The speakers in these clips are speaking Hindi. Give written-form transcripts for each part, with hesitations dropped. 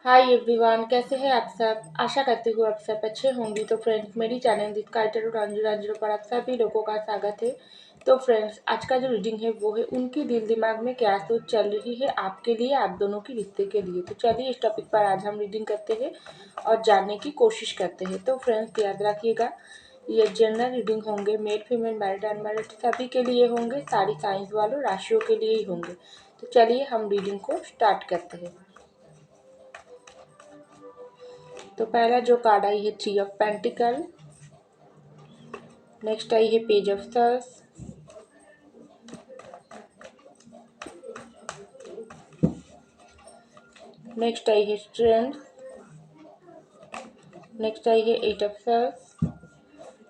हाय एवरीवन, कैसे हैं आप सब। आशा करती हूँ आप सब अच्छे होंगे। तो फ्रेंड्स, मेरी चैनल दिस रंजू रंजू पर आप सभी लोगों का स्वागत है। तो फ्रेंड्स, आज का जो रीडिंग है वो है उनकी दिल दिमाग में क्या सोच चल रही है आपके लिए, आप दोनों के रिश्ते के लिए। तो चलिए इस टॉपिक पर आज हम रीडिंग करते हैं और जानने की कोशिश करते हैं। तो फ्रेंड्स, याद रखिएगा, ये जनरल रीडिंग होंगे, मेल फीमेल मैरिड अनमैरिड सभी के लिए होंगे, सारी साइंस वालों राशियों के लिए ही होंगे। तो चलिए हम रीडिंग को स्टार्ट करते हैं। तो पहला जो कार्ड आई है थ्री ऑफ पेंटिकल, नेक्स्ट आई है पेज ऑफ सर्स, नेक्स्ट आई है स्ट्रेंथ, नेक्स्ट आई है एट ऑफ सर्स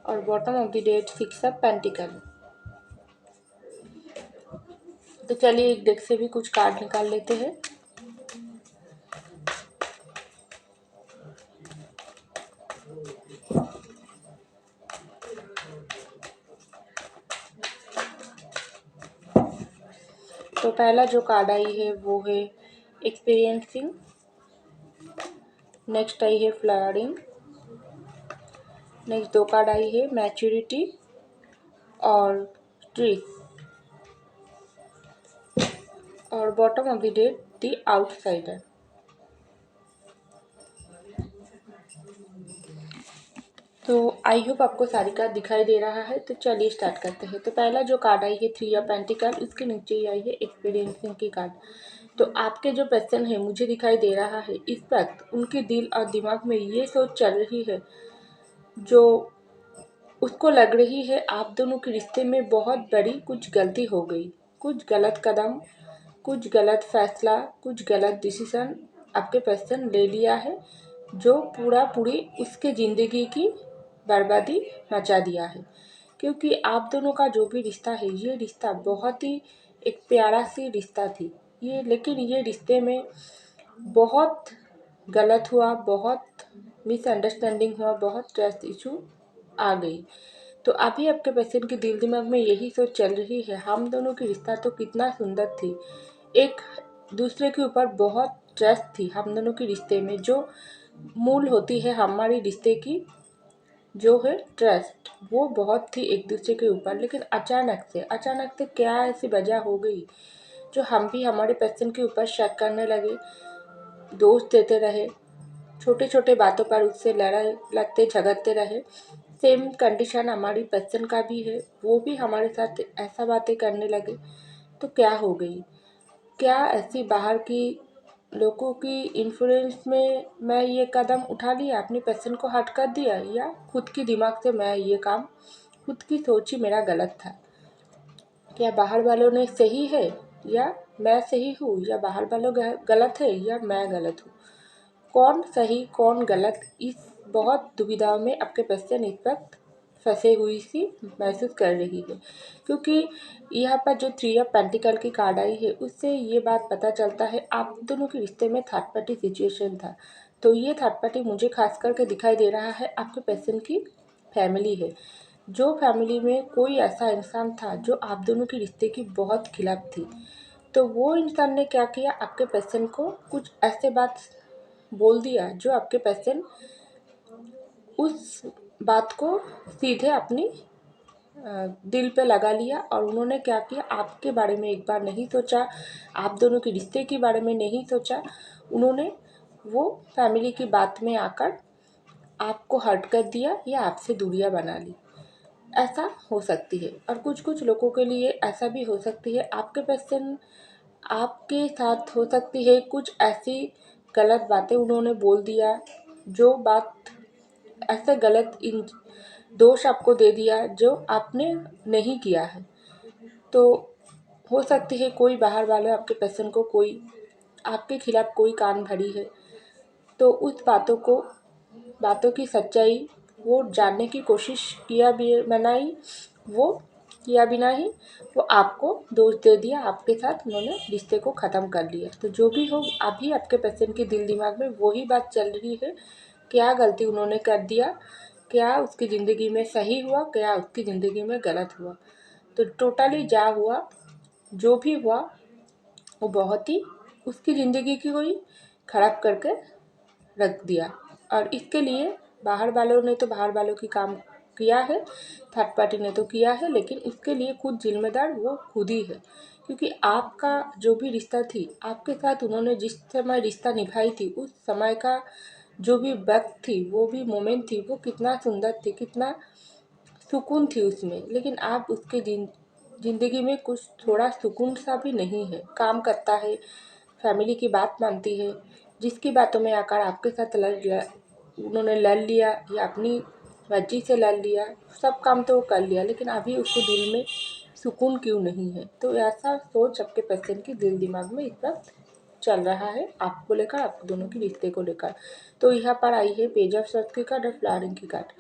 और bottom of the deck six of pentacle. तो चलिए एक डेक से भी कुछ कार्ड निकाल लेते हैं। तो पहला जो कार्ड आई है वो है एक्सपीरियंसिंग, नेक्स्ट आई है फ्लडिंग, नेक्स्ट दो कार्ड आई है मैच्योरिटी और ट्रीज और bottom of the date the outsider. तो आई होप आपको सारी कार्ड दिखाई दे रहा है। तो चलिए स्टार्ट करते हैं। तो पहला जो कार्ड आई है थ्री ऑफ पेंटिकल, उसके नीचे ही आई है एक्सपीरियंसिंग की कार्ड। तो आपके जो पर्सन है मुझे दिखाई दे रहा है इस वक्त उनके दिल और दिमाग में ये सोच चल रही है, जो उसको लग रही है आप दोनों के रिश्ते में बहुत बड़ी कुछ गलती हो गई, कुछ गलत कदम, कुछ गलत फैसला, कुछ गलत डिसीजन आपके पर्सन ले लिया है, जो पूरा पूरी उसके ज़िंदगी की बर्बादी मचा दिया है। क्योंकि आप दोनों का जो भी रिश्ता है, ये रिश्ता बहुत ही एक प्यारा सी रिश्ता थी ये, लेकिन ये रिश्ते में बहुत गलत हुआ, बहुत मिसअंडरस्टैंडिंग हुआ, बहुत ट्रस्ट इशू आ गई। तो अभी आपके पर्सन के दिल दिमाग में यही सोच चल रही है, हम दोनों की रिश्ता तो कितना सुंदर थी, एक दूसरे के ऊपर बहुत ट्रस्ट थी हम दोनों के रिश्ते में, जो मूल होती है हमारी रिश्ते की, जो है ट्रस्ट, वो बहुत थी एक दूसरे के ऊपर। लेकिन अचानक से क्या ऐसी वजह हो गई जो हम भी हमारे पर्सन के ऊपर शक करने लगे, दोष देते रहे, छोटे छोटे बातों पर उससे लड़ाई लगते झगड़ते रहे। सेम कंडीशन हमारी पर्सन का भी है, वो भी हमारे साथ ऐसा बातें करने लगे। तो क्या हो गई, क्या ऐसी बाहर की लोगों की इन्फ्लुएंस में मैं ये कदम उठा लिया, अपनी पर्सन को हट कर दिया, या खुद की दिमाग से मैं ये काम, खुद की सोच ही मेरा गलत था। क्या बाहर वालों ने सही है या मैं सही हूँ, या बाहर वालों गलत है या मैं गलत हूँ, कौन सही कौन गलत, इस बहुत दुविधाओं में आपके पर्सन इस वक्त फंसे हुई सी महसूस कर रही है। क्योंकि यहाँ पर जो थ्री ऑफ पेंटिकल की कार्ड आई है उससे ये बात पता चलता है आप दोनों के रिश्ते में थर्ड पार्टी सिचुएशन था। तो ये थर्ड पार्टी मुझे खास करके दिखाई दे रहा है आपके पर्सन की फैमिली है, जो फैमिली में कोई ऐसा इंसान था जो आप दोनों के रिश्ते की बहुत खिलाफ थी। तो वो इंसान ने क्या किया, आपके पर्सन को कुछ ऐसे बात बोल दिया जो आपके पर्सन उस बात को सीधे अपनी दिल पे लगा लिया। और उन्होंने क्या किया, आपके बारे में एक बार नहीं सोचा, आप दोनों के रिश्ते के बारे में नहीं सोचा, उन्होंने वो फैमिली की बात में आकर आपको हर्ट कर दिया या आपसे दूरियां बना ली। ऐसा हो सकती है, और कुछ कुछ लोगों के लिए ऐसा भी हो सकती है, आपके पर्सन आपके साथ हो सकती है कुछ ऐसी गलत बातें उन्होंने बोल दिया, जो बात ऐसे गलत इन दोष आपको दे दिया जो आपने नहीं किया है। तो हो सकती है कोई बाहर वाले आपके पर्सन को कोई आपके खिलाफ कोई कान भरी है, तो उस बातों की सच्चाई वो जानने की कोशिश किया भी बनाई, वो किया बिना ही वो आपको दोष दे दिया, आपके साथ उन्होंने रिश्ते को ख़त्म कर लिया। तो जो भी हो, अभी आपके पर्सन के दिल दिमाग में वही बात चल रही है, क्या गलती उन्होंने कर दिया, क्या उसकी ज़िंदगी में सही हुआ, क्या उसकी ज़िंदगी में गलत हुआ। तो टोटली जा हुआ जो भी हुआ वो बहुत ही उसकी ज़िंदगी की हुई, खराब करके रख दिया। और इसके लिए बाहर वालों ने तो बाहर वालों की काम किया है, थर्ड पार्टी ने तो किया है, लेकिन इसके लिए खुद जिम्मेदार वो खुद ही है। क्योंकि आपका जो भी रिश्ता थी, आपके साथ उन्होंने जिस समय रिश्ता निभाई थी, उस समय का जो भी वक्त थी, वो भी मोमेंट थी, वो कितना सुंदर थी, कितना सुकून थी उसमें। लेकिन आप उसके ज़िंदगी में कुछ थोड़ा सुकून सा भी नहीं है। काम करता है, फैमिली की बात मानती है, जिसकी बातों में आकर आपके साथ उन्होंने लड़ लिया या अपनी मर्जी से लड़ लिया, सब काम तो वो कर लिया, लेकिन अभी उसको दिल में सुकून क्यों नहीं है। तो ऐसा सोच आपके पर्सन की दिल दिमाग में इस वक्त चल रहा है, आपको लेकर, आप दोनों के रिश्ते को लेकर। तो यहाँ पर आई है पेज ऑफ सॉर्ड्स की कार्ड और फ्लावरिंग की कार्ड।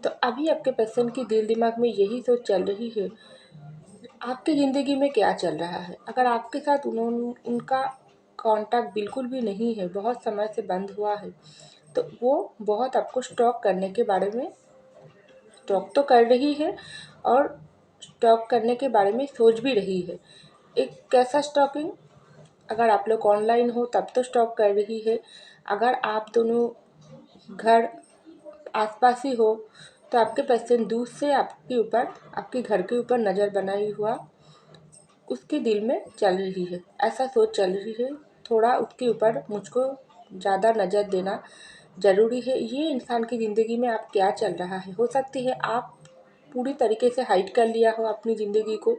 तो अभी आपके पर्सन की दिल दिमाग में यही सोच चल रही है, आपकी ज़िंदगी में क्या चल रहा है। अगर आपके साथ उनका कांटेक्ट बिल्कुल भी नहीं है, बहुत समय से बंद हुआ है, तो वो बहुत आपको स्टॉक करने के बारे में स्टॉक तो कर रही है, और स्टॉक करने के बारे में सोच भी रही है। एक कैसा स्टॉकिंग, अगर आप लोग ऑनलाइन हो तब तो स्टॉक कर रही है। अगर आप दोनों घर आसपास ही हो तो आपके पर्सन दूर से आपके ऊपर, आपके घर के ऊपर नज़र बनाई हुआ उसके दिल में चल रही है, ऐसा सोच चल रही है। थोड़ा उसके ऊपर मुझको ज़्यादा नज़र देना ज़रूरी है। ये इंसान की ज़िंदगी में आप क्या चल रहा है, हो सकती है आप पूरी तरीके से हाइड कर लिया हो अपनी ज़िंदगी को,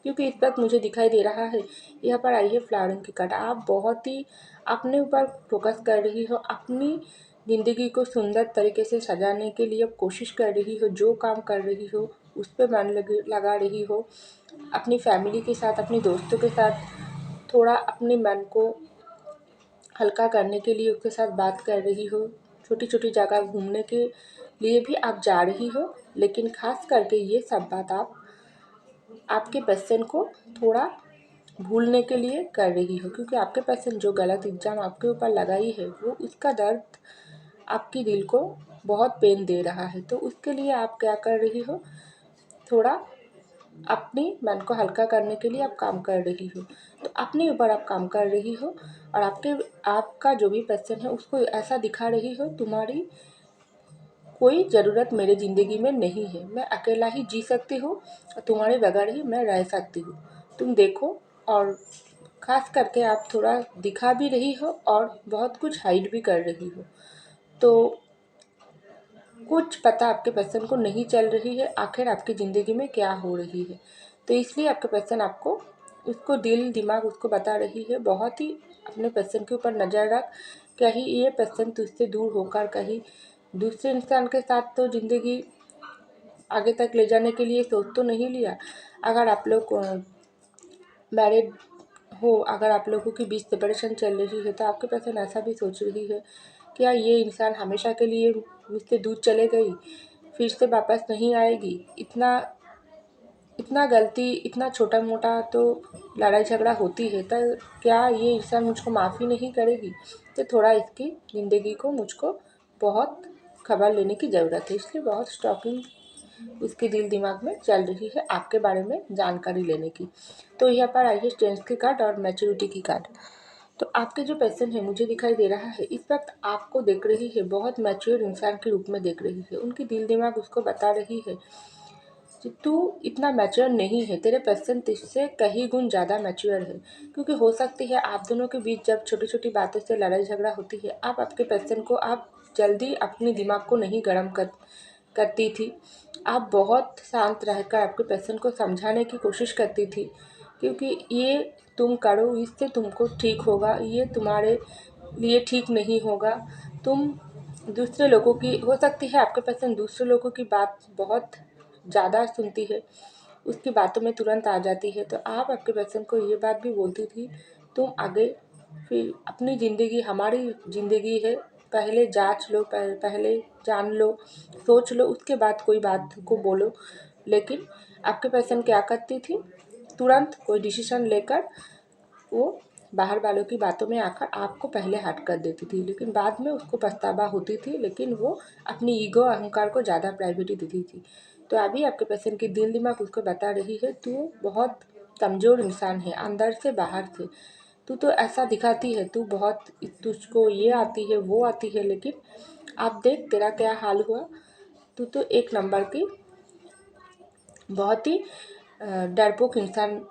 क्योंकि इस वक्त मुझे दिखाई दे रहा है, यहाँ पर आई है फ्लावरिंग की कार्ड। आप बहुत ही अपने ऊपर फोकस कर रही हो, अपनी ज़िंदगी को सुंदर तरीके से सजाने के लिए कोशिश कर रही हो, जो काम कर रही हो उस पर मन लगा रही हो। अपनी फैमिली के साथ, अपने दोस्तों के साथ थोड़ा अपने मन को हल्का करने के लिए उसके साथ बात कर रही हो। छोटी छोटी जगह घूमने के लिए भी आप जा रही हो, लेकिन खास करके ये सब बात आप आपके पर्सन को थोड़ा भूलने के लिए कर रही हो, क्योंकि आपके पर्सन जो गलत इल्ज़ाम आपके ऊपर लगाई है, वो उसका दर्द आपकी दिल को बहुत पेन दे रहा है। तो उसके लिए आप क्या कर रही हो, थोड़ा अपनी मन को हल्का करने के लिए आप काम कर रही हो। तो अपने ऊपर आप काम कर रही हो, और आपका जो भी पर्सन है उसको ऐसा दिखा रही हो, तुम्हारी कोई ज़रूरत मेरे ज़िंदगी में नहीं है, मैं अकेला ही जी सकती हूँ और तुम्हारे बगैर ही मैं रह सकती हूँ, तुम देखो। और ख़ास करके आप थोड़ा दिखा भी रही हो और बहुत कुछ हाइड भी कर रही हो। तो कुछ पता आपके पर्सन को नहीं चल रही है आखिर आपकी ज़िंदगी में क्या हो रही है। तो इसलिए आपके पर्सन आपको, उसको दिल दिमाग उसको बता रही है, बहुत ही अपने पर्सन के ऊपर नज़र रख, कहीं ये पर्सन तुझसे दूर होकर कहीं दूसरे इंसान के साथ तो ज़िंदगी आगे तक ले जाने के लिए सोच तो नहीं लिया। अगर आप लोग मैरिड हो, अगर आप लोगों की बीच सेपरेशन चल रही है, तो आपके पर्सन ऐसा भी सोच रही है, क्या ये इंसान हमेशा के लिए मुझसे दूर चले गई, फिर से वापस नहीं आएगी। इतना इतना गलती, इतना छोटा मोटा तो लड़ाई झगड़ा होती है, तो क्या ये इंसान मुझको माफ़ी नहीं करेगी। तो थोड़ा इसकी ज़िंदगी को मुझको बहुत खबर लेने की ज़रूरत है, इसलिए बहुत स्टॉकिंग उसके दिल दिमाग में चल रही है आपके बारे में जानकारी लेने की। तो यहाँ पर आई है स्ट्रेंथ की कार्ड और मैच्योरिटी की कार्ड। तो आपके जो पर्सन है, मुझे दिखाई दे रहा है इस वक्त आपको देख रही है, बहुत मैच्योर इंसान के रूप में देख रही है। उनकी दिल दिमाग उसको बता रही है कि तू इतना मैच्योर नहीं है, तेरे पर्सन तुझसे कहीं गुण ज़्यादा मैच्योर है। क्योंकि हो सकती है आप दोनों के बीच जब छोटी छोटी बातों से लड़ाई झगड़ा होती है, आप आपके पर्सन को, आप जल्दी अपने दिमाग को नहीं गर्म करती थी। आप बहुत शांत रहकर आपके पर्सन को समझाने की कोशिश करती थी, क्योंकि ये तुम करो, इससे तुमको ठीक होगा, ये तुम्हारे लिए ठीक नहीं होगा। तुम दूसरे लोगों की, हो सकती है आपके पर्सन दूसरे लोगों की बात बहुत ज़्यादा सुनती है, उसकी बातों में तुरंत आ जाती है। तो आप आपके पर्सन को ये बात भी बोलती थी, तुम आगे फिर अपनी ज़िंदगी, हमारी ज़िंदगी है, पहले जांच लो, पहले जान लो, सोच लो, उसके बाद कोई बात को बोलो। लेकिन आपके पर्सन क्या करती थी, तुरंत कोई डिसीजन लेकर वो बाहर वालों की बातों में आकर आपको पहले हर्ट कर देती थी, लेकिन बाद में उसको पछतावा होती थी, लेकिन वो अपनी ईगो अहंकार को ज़्यादा प्रायोरिटी देती थी। तो अभी आपके पर्सन की दिल दिमाग उसको बता रही है, तू बहुत कमज़ोर इंसान है, अंदर से बाहर से। तू तो ऐसा दिखाती है, तू बहुत, तुझको ये आती है वो आती है, लेकिन आप देख तेरा क्या हाल हुआ। तू तो एक नंबर की बहुत ही डरपोक इंसान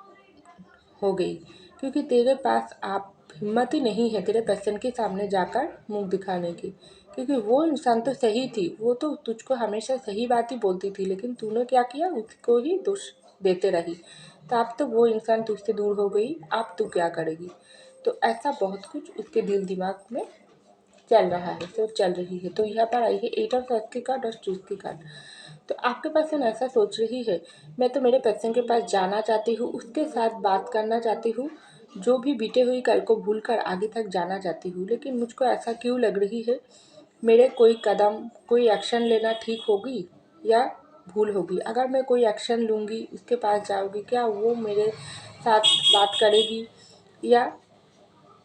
हो गई, क्योंकि तेरे पास आप हिम्मत ही नहीं है तेरे पर्सन के सामने जाकर मुंह दिखाने की। क्योंकि वो इंसान तो सही थी, वो तो तुझको हमेशा सही बात ही बोलती थी, लेकिन तूने क्या किया, उसको ही दोष देते रही। तो अब तो वो इंसान तुझसे दूर हो गई, अब तू क्या करेगी। तो ऐसा बहुत कुछ उसके दिल दिमाग में चल रहा है, सोच चल रही है। तो यहाँ पर आई है 8 ऑफ सॉर्ड्स की कार्ड और चूज की कार्ड। तो आपके पर्सन ऐसा सोच रही है, मैं तो मेरे पर्सन के पास जाना चाहती हूँ, उसके साथ बात करना चाहती हूँ, जो भी बीते हुई कल को भूल कर आगे तक जाना चाहती हूँ। लेकिन मुझको ऐसा क्यों लग रही है, मेरे कोई कदम, कोई एक्शन लेना ठीक होगी या भूल होगी। अगर मैं कोई एक्शन लूँगी, उसके पास जाऊँगी, क्या वो मेरे साथ बात करेगी या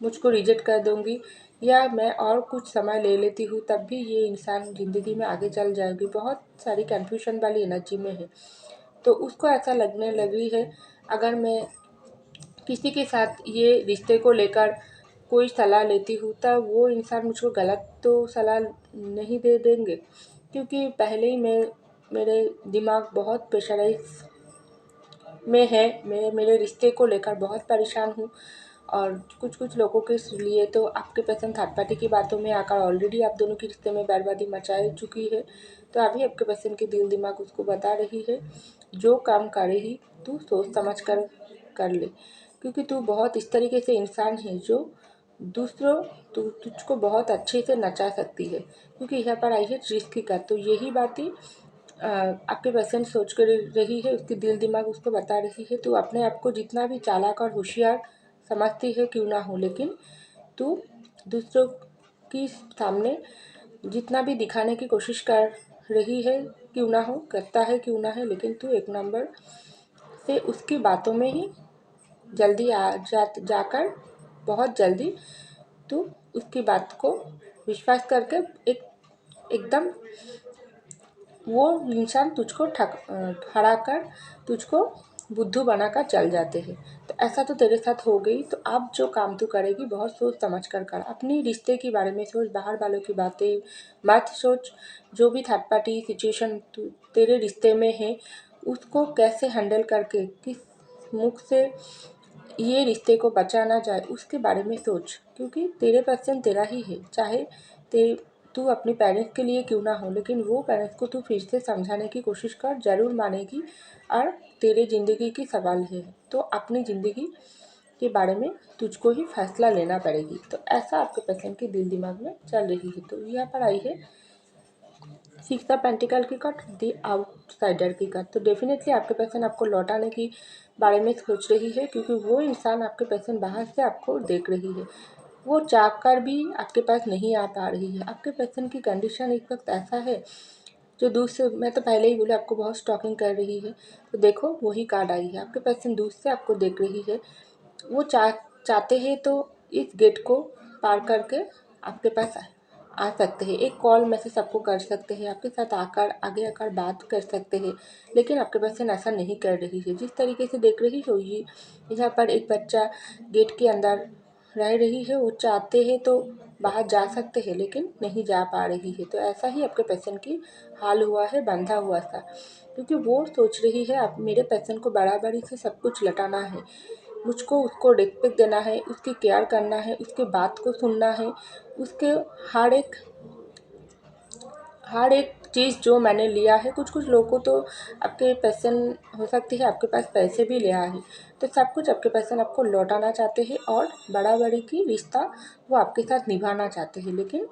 मुझको रिजेक्ट कर दूँगी, या मैं और कुछ समय ले लेती हूँ तब भी ये इंसान ज़िंदगी में आगे चल जाएगी। बहुत सारी कन्फ्यूजन वाली एनर्जी में है। तो उसको ऐसा लगने लगी है, अगर मैं किसी के साथ ये रिश्ते को लेकर कोई सलाह लेती हूँ तब वो इंसान मुझको गलत तो सलाह नहीं दे देंगे, क्योंकि पहले ही मेरे दिमाग बहुत प्रेशराइज में है। मैं मेरे रिश्ते को लेकर बहुत परेशान हूँ, और कुछ लोगों के लिए तो आपके पर्सन थर्ड पार्टी की बातों में आकर ऑलरेडी आप दोनों के रिश्ते में बर्बादी मचा चुकी है। तो अभी आपके पर्सन के दिल दिमाग उसको बता रही है, जो काम करे ही तू सोच समझ कर ले, क्योंकि तू बहुत इस तरीके से इंसान है जो दूसरों तुझको बहुत अच्छे से नचा सकती है। क्योंकि यहाँ पर आई है रिस्क की कर, तो यही बातें आपके पर्सन सोच कर रही है, उसकी दिल दिमाग उसको बता रही है। तू अपने आप को जितना भी चालाक और होशियार समझती है क्यों ना हो, लेकिन तू दूसरों की सामने जितना भी दिखाने की कोशिश कर रही है क्यों ना हो, करता है क्यों ना है, लेकिन तू एक नंबर से उसकी बातों में ही जल्दी जाकर बहुत जल्दी तू उसकी बात को विश्वास करके एकदम वो इंसान तुझको हरा कर तुझको बुद्धू बनाकर चल जाते हैं। तो ऐसा तो तेरे साथ हो गई, तो अब जो काम तू करेगी बहुत सोच समझ कर। अपनी रिश्ते के बारे में सोच, बाहर वालों की बातें मत सोच। जो भी थर्ड पार्टी सिचुएशन तेरे रिश्ते में है, उसको कैसे हैंडल करके किस मुख से ये रिश्ते को बचाना जाए उसके बारे में सोच। क्योंकि तेरे पर्सन तेरा ही है, चाहे ते तू अपने पेरेंट्स के लिए क्यों ना हो, लेकिन वो पेरेंट्स को तू फिर से समझाने की कोशिश कर, ज़रूर मानेगी। और तेरे ज़िंदगी की सवाल है, तो अपनी ज़िंदगी के बारे में तुझको ही फैसला लेना पड़ेगी। तो ऐसा आपके पर्सन के दिल दिमाग में चल रही है। तो यहाँ पर आई है 6 ऑफ पेंटिकल की कार्ड, दी आउटसाइडर की कार्ड। तो डेफिनेटली आपके पर्सन आपको लौटाने की बारे में सोच रही है, क्योंकि वो इंसान आपके पर्सन बाहर से आपको देख रही है, वो चाह कर भी आपके पास नहीं आ पा रही है। आपके पर्सन की कंडीशन इस वक्त ऐसा है, जो दूर से, मैं तो पहले ही बोले आपको बहुत स्टॉकिंग कर रही है। तो देखो वही कार्ड आई है, आपके पर्सन दूर से आपको देख रही है। वो चाहते हैं तो इस गेट को पार करके आपके पास आ सकते हैं, एक कॉल मैसेज आपको कर सकते हैं, आपके साथ आकर आगे आकर बात कर सकते हैं। लेकिन आपके पर्सन ऐसा नहीं कर रही है। जिस तरीके से देख रही हो, ये यहाँ पर एक बच्चा गेट के अंदर रह रही है, वो चाहते हैं तो बाहर जा सकते हैं लेकिन नहीं जा पा रही है। तो ऐसा ही आपके पर्सन की हाल हुआ है, बंधा हुआ सा। क्योंकि वो सोच रही है आप मेरे पर्सन को बराबरी से सब कुछ लटाना है, मुझको उसको रिस्पेक्ट देना है, उसकी केयर करना है, उसके बात को सुनना है, उसके हर एक हर एक चीज़ जो मैंने लिया है। कुछ लोगों को तो आपके पर्सन, हो सकती है आपके पास पैसे भी लिया है, तो सब कुछ आपके पर्सन आपको लौटाना चाहते हैं, और बड़ा बड़ी की रिश्ता वो आपके साथ निभाना चाहते हैं। लेकिन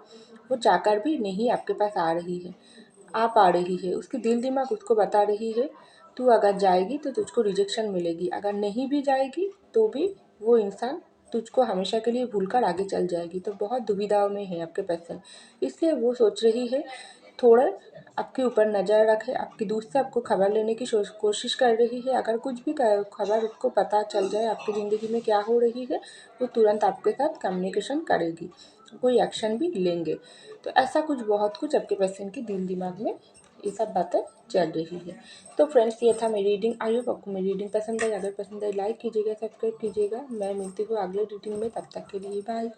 वो चाहकर भी नहीं आपके पास आ रही है, आ पा रही है। उसकी दिल दिमाग उसको बता रही है, तू अगर जाएगी तो तुझको रिजेक्शन मिलेगी, अगर नहीं भी जाएगी तो भी वो इंसान तुझको हमेशा के लिए भूलकर आगे चल जाएगी। तो बहुत दुविधाओं में है आपके पर्सन, इसलिए वो सोच रही है थोड़ा आपके ऊपर नज़र रखे, आपकी दूर से आपको खबर लेने की कोशिश कर रही है। अगर कुछ भी खबर उसको पता चल जाए आपकी ज़िंदगी में क्या हो रही है, वो तुरंत आपके साथ कम्युनिकेशन करेगी, कोई एक्शन भी लेंगे। तो ऐसा कुछ बहुत कुछ आपके पर्सन के दिल दिमाग में ये सब बातें चल रही है। तो फ्रेंड्स, ये था मेरी रीडिंग। आई होप आपको मेरी रीडिंग पसंद आई। अगर पसंद आई लाइक कीजिएगा, सब्सक्राइब कीजिएगा। मैं मिलती हूँ अगले रीडिंग में, तब तक के लिए बाय।